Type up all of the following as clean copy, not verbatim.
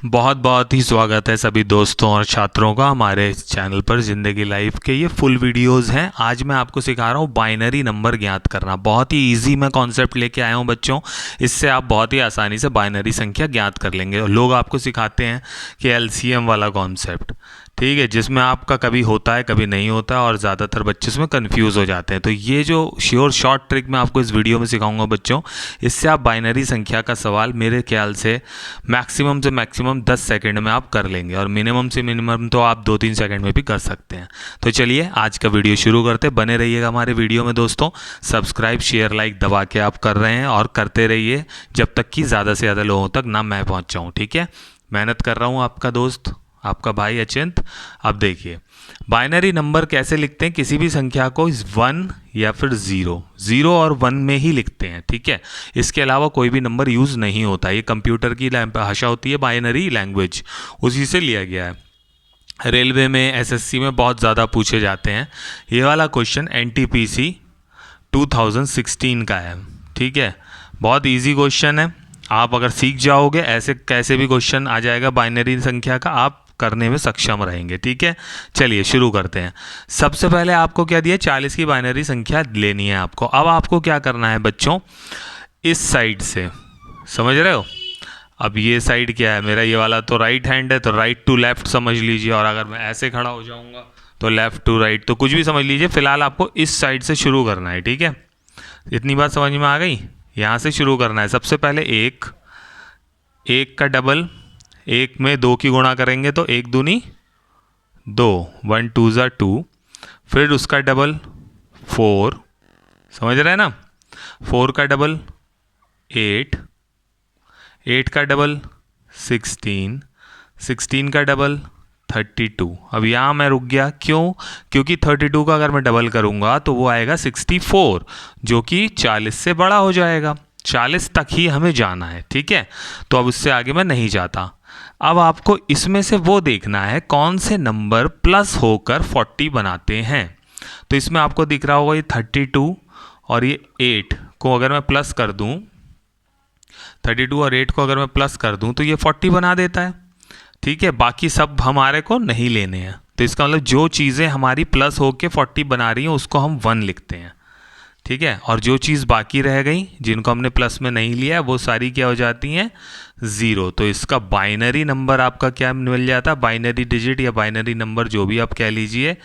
बहुत बहुत ही स्वागत है सभी दोस्तों और छात्रों का हमारे चैनल पर ज़िंदगी लाइफ के ये फुल वीडियोस हैं। आज मैं आपको सिखा रहा हूँ बाइनरी नंबर ज्ञात करना। बहुत ही इजी मैं कॉन्सेप्ट लेके आया हूँ बच्चों। इससे आप बहुत ही आसानी से बाइनरी संख्या ज्ञात कर लेंगे। लोग आपको सिखाते हैं कि एलसीएम वाला कॉन्सेप्ट, ठीक है, जिसमें आपका कभी होता है कभी नहीं होता और ज़्यादातर बच्चे उसमें कंफ्यूज हो जाते हैं। तो ये जो श्योर शॉर्ट ट्रिक मैं आपको इस वीडियो में सिखाऊंगा बच्चों, इससे आप बाइनरी संख्या का सवाल मेरे ख्याल से मैक्सिमम से मैक्सिमम 10 सेकंड में आप कर लेंगे और मिनिमम से मिनिमम तो आप 2-3 सेकंड में भी कर सकते हैं। तो चलिए आज का वीडियो शुरू करते। बने रहिएगा हमारे वीडियो में दोस्तों। सब्सक्राइब शेयर लाइक दबा के आप कर रहे हैं और करते रहिए जब तक कि ज़्यादा से ज़्यादा लोगों तक ना मैं पहुँच जाऊँ, ठीक है। मेहनत कर रहा हूँ आपका दोस्त, आपका भाई अचिंत। अब देखिए बाइनरी नंबर कैसे लिखते हैं। किसी भी संख्या को 1 या फिर 0 और 1 में ही लिखते हैं, ठीक है। इसके अलावा कोई भी नंबर यूज़ नहीं होता। ये कंप्यूटर की भाषा होती है, बाइनरी लैंग्वेज, उसी से लिया गया है। रेलवे में एसएससी में बहुत ज़्यादा पूछे जाते हैं। ये वाला क्वेश्चन एनटीपीसी 2016 का है, ठीक है। बहुत ईजी क्वेश्चन है। आप अगर सीख जाओगे ऐसे कैसे भी क्वेश्चन आ जाएगा बाइनरी संख्या का, आप करने में सक्षम रहेंगे, ठीक है। चलिए शुरू करते हैं। सबसे पहले आपको क्या दिया, 40 की बाइनरी संख्या लेनी है आपको। अब आपको क्या करना है बच्चों, इस साइड से, समझ रहे हो। अब ये साइड क्या है मेरा, ये वाला तो राइट हैंड है, तो राइट टू लेफ्ट समझ लीजिए। और अगर मैं ऐसे खड़ा हो जाऊंगा तो लेफ्ट टू राइट, तो कुछ भी समझ लीजिए। फिलहाल आपको इस साइड से शुरू करना है, ठीक है। इतनी बात समझ में आ गई। यहाँ से शुरू करना है। सबसे पहले एक का डबल, एक में 2 की गुणा करेंगे तो 1 दूनी 2, 1 2 ज़ा 2। फिर उसका डबल 4, समझ रहे हैं ना। 4 का डबल 8 का डबल 16 का डबल 32। अब यहाँ मैं रुक गया, क्यों? क्योंकि 32 का अगर मैं डबल करूँगा तो वो आएगा 64, जो कि 40 से बड़ा हो जाएगा। 40 तक ही हमें जाना है, ठीक है। तो अब उससे आगे मैं नहीं जाता। अब आपको इसमें से वो देखना है कौन से नंबर प्लस होकर 40 बनाते हैं। तो इसमें आपको दिख रहा होगा ये 32 और ये 8 को अगर मैं प्लस कर दूं, 32 और 8 को अगर मैं प्लस कर दूं तो ये 40 बना देता है, ठीक है। बाकी सब हमारे को नहीं लेने हैं। तो इसका मतलब जो चीज़ें हमारी प्लस होकर 40 बना रही हैं उसको हम 1 लिखते हैं, ठीक है। और जो चीज़ बाकी रह गई जिनको हमने प्लस में नहीं लिया वो सारी क्या हो जाती हैं, 0। तो इसका बाइनरी नंबर आपका क्या मिल जाता है, बाइनरी डिजिट या बाइनरी नंबर जो भी आप कह लीजिए,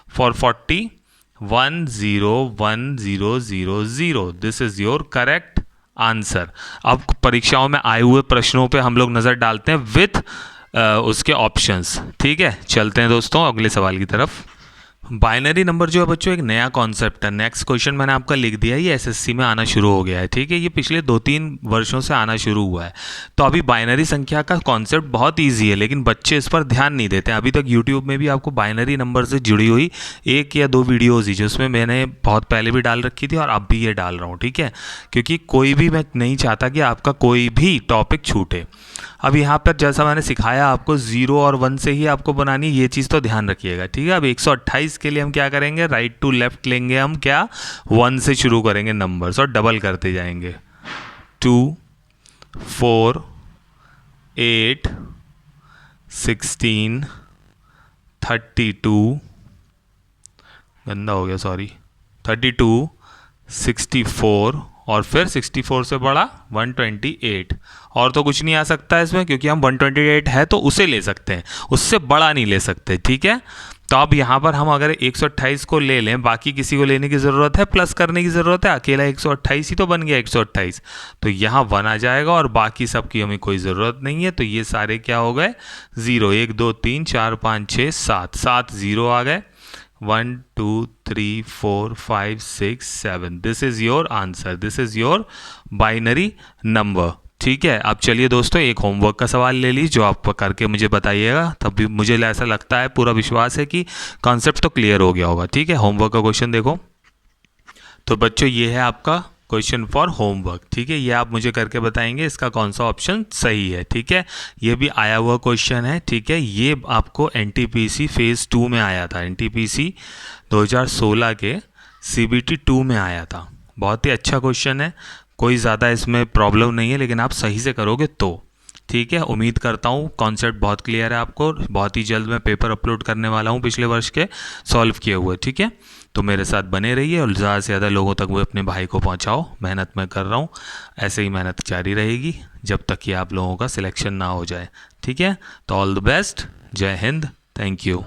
for 40 101000। This is your correct answer. अब परीक्षाओं में आए हुए प्रश्नों पे हम लोग नज़र डालते हैं विथ उसके ऑप्शंस, ठीक है। चलते हैं दोस्तों अगले सवाल की तरफ। बाइनरी नंबर जो है बच्चों एक नया कॉन्सेप्ट है। नेक्स्ट क्वेश्चन मैंने आपका लिख दिया है, ये एसएससी में आना शुरू हो गया है, ठीक है। ये पिछले 2-3 वर्षों से आना शुरू हुआ है। तो अभी बाइनरी संख्या का कॉन्सेप्ट बहुत इजी है, लेकिन बच्चे इस पर ध्यान नहीं देते हैं। अभी तक यूट्यूब में भी आपको बाइनरी नंबर से जुड़ी हुई 1 या 2 वीडियोज़ ही, जिसमें मैंने बहुत पहले भी डाल रखी थी और अब भी ये डाल रहा हूँ, ठीक है। क्योंकि कोई भी, मैं नहीं चाहता कि आपका कोई भी टॉपिक छूटे। अब यहाँ पर जैसा मैंने सिखाया आपको 0 और 1 से ही आपको बनानी, ये चीज़ तो ध्यान रखिएगा, ठीक है। अब 128 के लिए हम क्या करेंगे, राइट टू लेफ्ट लेंगे हम, क्या 1 से शुरू करेंगे नंबर्स और डबल करते जाएंगे। 2 4 8 16 32, गंदा हो गया सॉरी, 32 64 और फिर 64 से बड़ा 128। और तो कुछ नहीं आ सकता है इसमें, क्योंकि हम 128 है तो उसे ले सकते हैं, उससे बड़ा नहीं ले सकते, ठीक है। तो अब यहाँ पर हम अगर 128 को ले लें, बाकी किसी को लेने की ज़रूरत है, प्लस करने की ज़रूरत है, अकेला 128 ही तो बन गया 128। तो यहाँ 1 आ जाएगा और बाकी सब की हमें कोई ज़रूरत नहीं है। तो ये सारे क्या हो गए, 0। 1 2 3 4 5 6 7 0 आ गए। 1 2 3 4 5 6 7। This is your answer, this is your binary number, ठीक है। अब चलिए दोस्तों एक होमवर्क का सवाल ले लीजिए जो आप करके मुझे बताइएगा। तब भी मुझे ऐसा लगता है, पूरा विश्वास है कि कॉन्सेप्ट तो क्लियर हो गया होगा, ठीक है। होमवर्क का क्वेश्चन देखो। तो बच्चों ये है आपका क्वेश्चन फॉर होमवर्क, ठीक है। ये आप मुझे करके बताएंगे इसका कौन सा ऑप्शन सही है, ठीक है। ये भी आया हुआ क्वेश्चन है, ठीक है। ये आपको एनटीपीसी फेज़ 2 में आया था, एनटीपीसी 2016 के सीबीटी 2 में आया था। बहुत ही अच्छा क्वेश्चन है, कोई ज़्यादा इसमें प्रॉब्लम नहीं है, लेकिन आप सही से करोगे तो, ठीक है, उम्मीद करता हूँ कॉन्सेप्ट बहुत क्लियर है आपको। बहुत ही जल्द मैं पेपर अपलोड करने वाला हूँ पिछले वर्ष के सॉल्व किए हुए। ठीक है, तो मेरे साथ बने रहिए और ज़्यादा से ज़्यादा लोगों तक वो अपने भाई को पहुँचाओ। मेहनत मैं कर रहा हूँ, ऐसे ही मेहनत जारी रहेगी जब तक कि आप लोगों का सिलेक्शन ना हो जाए। ठीक है, तो ऑल द बेस्ट, जय हिंद, थैंक यू।